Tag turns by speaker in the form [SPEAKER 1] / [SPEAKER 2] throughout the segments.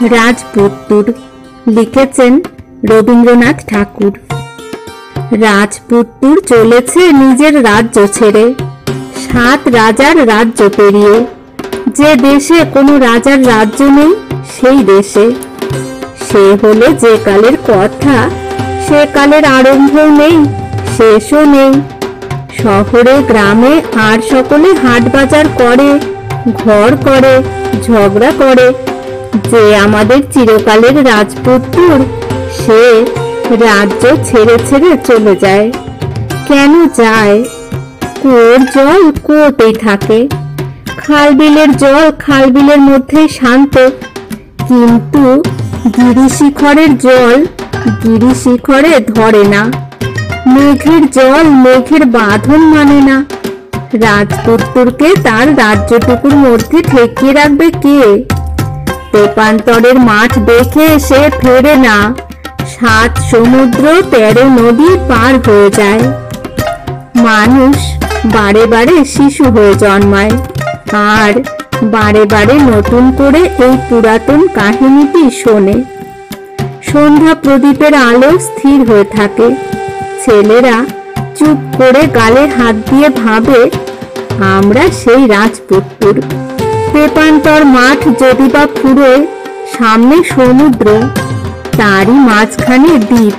[SPEAKER 1] রাজপুত্তুর, লিখেছেন রবীন্দ্রনাথ ঠাকুর। রাজপুত্তুর চলেছে নিজের রাজ্য ছেড়ে, 7 রাজার রাজ্য পেরিয়ে। যে দেশে কোনো রাজার রাজ্য নেই সেই দেশে। সে হলো যে কালের কথা, সে কালের আরম্ভও নেই শেষও নেই। শহরে গ্রামে আর সকলে হাট বাজার করে, ঘর করে, ঝগড়া করে। যে আমাদের চিরকালের রাজপুত্তুর, সে রাজ্য ছেড়ে ছেড়ে চলে যায়। কেন যায়? কুয়োর জল কুয়োতেই থাকে, খালবিলের জল খালবিলের মধ্যেই শান্ত। কিন্তু গিরিশিখরের জল গিরিশিখরে ধরে না, মেঘের জল মেঘের বাঁধন মানে না। রাজপুত্তুরকে তার রাজ্যটুকুর মধ্যে ঠেকিয়ে রাখবে কে? তেপান্তরের মাঠ দেখে সে ফেরে না, 7 সমুদ্র 13 নদী পার হয়ে যায়। মানুষ বারে বারে শিশু হয়ে জন্মায়, আর বারে বারে নতুন করে এই পুরাতন কাহিনীটি শোনে। সন্ধ্যা প্রদীপের আলো স্থির হয়ে থাকে, ছেলেরা চুপ করে গালে হাত দিয়ে ভাবে আমরা সেই রাজপুত্তুর। তেপান্তর মাঠ যদি বা ফুরোয়, সামনে সমুদ্র, তারই মাঝখানে দ্বীপ,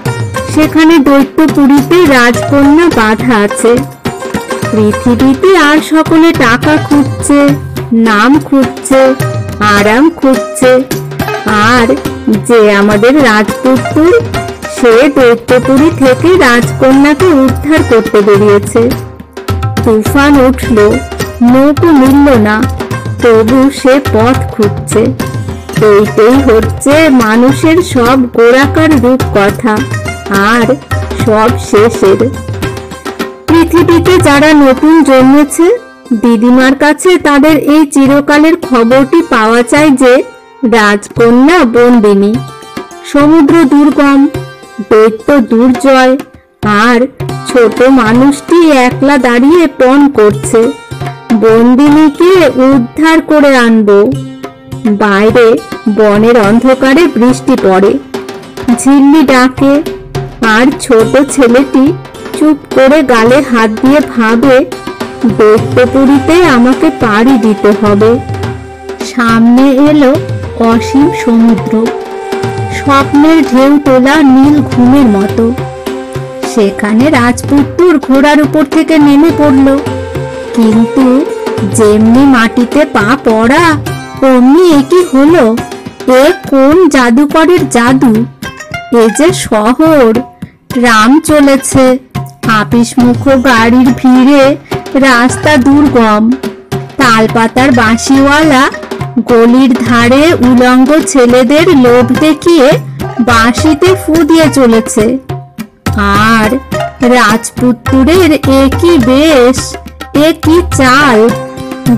[SPEAKER 1] সেখানে দৈত্যপুরীতে রাজকন্যা বাঁধা আছে। পৃথিবীতে আর সকলে টাকা খুঁজছে, নাম খুঁজছে, আরাম খুঁজছে, আর যে আমাদের রাজপুত্তুর, সে দৈত্যপুরী থেকে রাজকন্যাকে উদ্ধার করতে বেরিয়েছে। তুফান উঠল, নৌকো মিলল না, তবু সে পথ খুঁজছে। এইটাই হচ্ছে মানুষের সব গোড়াকার রূপ কথা, আর সব শেষের। পৃথিবীতে যারা নতুন জন্মেছে, দিদিমার কাছে তাদের এই চিরকালের খবরটি পাওয়া চাই যে রাজকন্যা বন্দিনী, সমুদ্র দুর্গম, দৈত্য দুর্জয়, আর ছোট মানুষটি একলা দাঁড়িয়ে পণ করছে বন্দিনীকে উদ্ধার করে আনবো। বাইরে বনের অন্ধকারে বৃষ্টি পড়ে, ঝিল্লি ডাকে, আর ছোট ছেলেটি চুপ করে গালে হাত দিয়ে ভাবে দৈত্যপুরীতে আমাকে পাড়ি দিতে হবে। সামনে এলো অসীম সমুদ্র, স্বপ্নের ঢেউ তোলা নীল ঘুমের মতো। সেখানে রাজপুত্তুর ঘোড়ার উপর থেকে নেমে পড়ল, কিন্তু যেমনি মাটিতে পা পড়া অমনি একই হলো, এ কোন জাদুকরের জাদু? এ যে শহর, ট্রাম চলেছে, আপিসমুখ গাড়ির ভিড়ে রাস্তা দুর্গম, তালপাতার বাঁশিওয়ালা গলির ধারে উলঙ্গ ছেলেদের লোভ দেখিয়ে বাঁশিতে ফু দিয়ে চলেছে। আর রাজপুত্তুরের একই বেশ, একই চাল,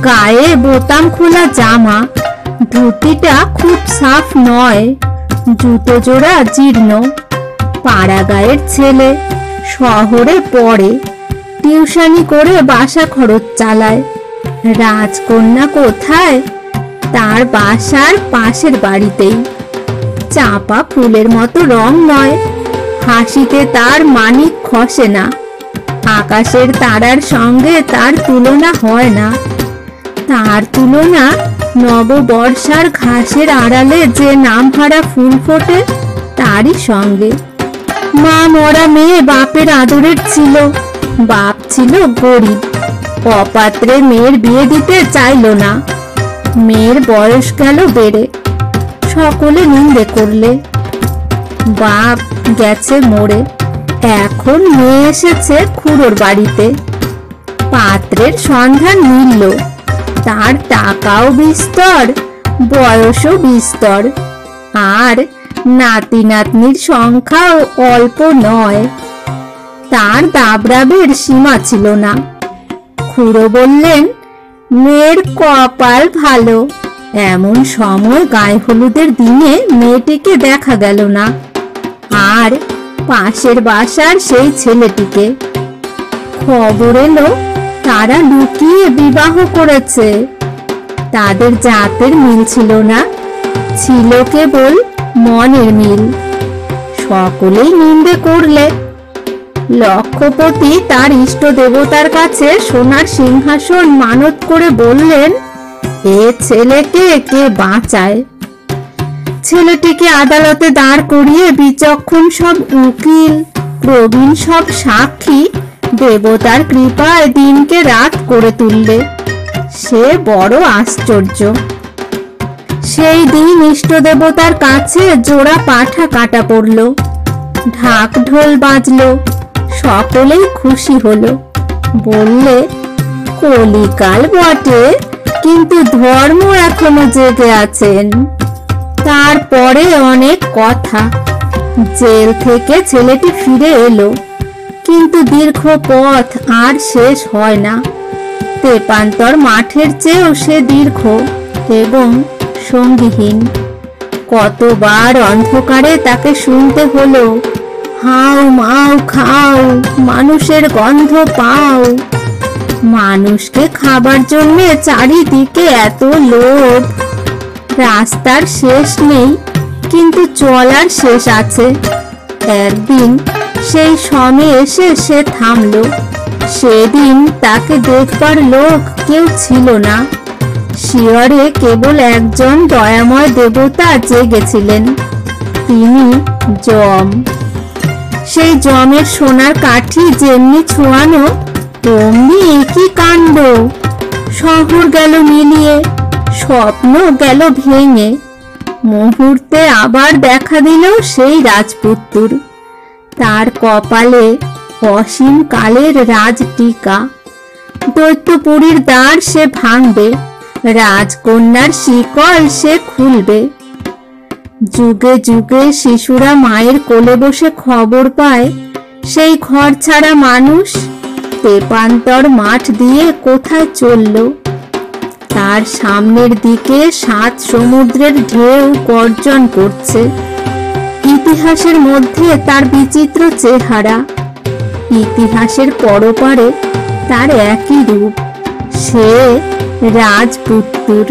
[SPEAKER 1] গায়ে বোতাম খোলা জামা, ধুতিটা খুব সাফ নয়, জুতো জোড়া জীর্ণ। পাড়া গায়ের ছেলে, শহরে পড়ে, টিউশনি করে বাসা খরচ চালায়। রাজকন্যা কোথায়? তার বাসার পাশের বাড়িতেই। চাপা ফুলের মতো রং নয়, হাসিতে তার মানিক খসে না, আকাশের তারার সঙ্গে তার তুলনা হয় না। তার তুলনা নববর্ষার ঘাসের আড়ালে যে নামহারা ফুল ফোটে তারই সঙ্গে। মা মরা মেয়ে বাপের আদরের ছিল, বাপ ছিল গরিব, অপাত্রে মেয়ের বিয়ে দিতে চাইল না। মেয়ের বয়স গেল বেড়ে, সকলে নিন্দে করলে। বাপ গেছে মরে, এখন মেয়ে এসেছে খুড়োর বাড়িতে। পাত্রের সন্ধান মিলল, তার টাকাও বিস্তর, বয়সও বিস্তর, আর নাতি নাতনির সংখ্যাও অল্প নয়। তার দাবরাবের সীমা ছিল না। খুড়ো বললেন, মেয়ের কপাল ভালো, এমন সময় গায়ে হলুদের দিনে মেয়েটিকে দেখা গেল না, আর পাশের বাসার সেই ছেলেটিকে। খবর এলো তারা লুকিয়ে বিবাহ করেছে। তাদের জাতের মিল ছিল না, ছিল কেবল মনের মিল। সকলেই নিন্দে করলে। লক্ষ্যপতি তার ইষ্ট দেবতার কাছে সোনার সিংহাসন মানত করে বললেন, এ ছেলেকে কে বাঁচায়। ছেলেটিকে আদালতে দাঁড় করিয়ে বিচক্ষণ সব উকিল, প্রবীণ সব সাক্ষী দেবতার কৃপায় দিনকে রাত করে তুললে। সে বড় আশ্চর্য। সেই দিন ইষ্ট দেবতার কাছে জোড়া পাঠা কাটা পড়ল, ঢাক ঢোল বাজলো, সকলেই খুশি হলো। বললে, কলিকাল বটে, কিন্তু ধর্ম এখনো জেগে আছেন। তারপরে অনেক কথা। জেল থেকে ছেলেটি ফিরে এলো, কিন্তু দীর্ঘ পথ আর শেষ হয় না। তেপান্তর মাঠের চেয়েও সে দীর্ঘ এবং সঙ্গীহীন। কতবার অন্ধকারে তাকে শুনতে হলো, হাও মাও খাও, মানুষের গন্ধ পাও। মানুষকে খাবার জন্য চারিদিকে এত লোভ। রাস্তার শেষ নেই, কিন্তু চলার শেষ আছে। একদিন সেই সমে এসে সে থামলো। সেদিন তাকে দেখবার লোক কেউ ছিল না। শিয়রে কেবল একজন দয়াময় দেবতা জেগেছিলেন, তিনি যম। সেই যমের সোনার কাঠি যেমনি ছোঁয়ানো, তেমনি একই কাণ্ড। শহর গেল মিলিয়ে, স্বপ্ন গেল ভেঙে। মুহূর্তে আবার দেখা দিল সেই রাজপুত্তুর। তার কপালে অসীম কালের রাজটিকা। দৈত্যপুরীর দ্বার সে ভাঙবে, রাজকন্যার শিকল সে খুলবে। যুগে যুগে শিশুরা মায়ের কোলে বসে খবর পায়, সেই ঘর ছাড়া মানুষ তেপান্তর মাঠ দিয়ে কোথায় চলল। তার সামনের দিকে 7 সমুদ্রের ঢেউ গর্জন করছে। ইতিহাসের মধ্যে তার বিচিত্র চেহারা, ইতিহাসের পরপারে তার একই রূপ, সে রাজপুত্তুর।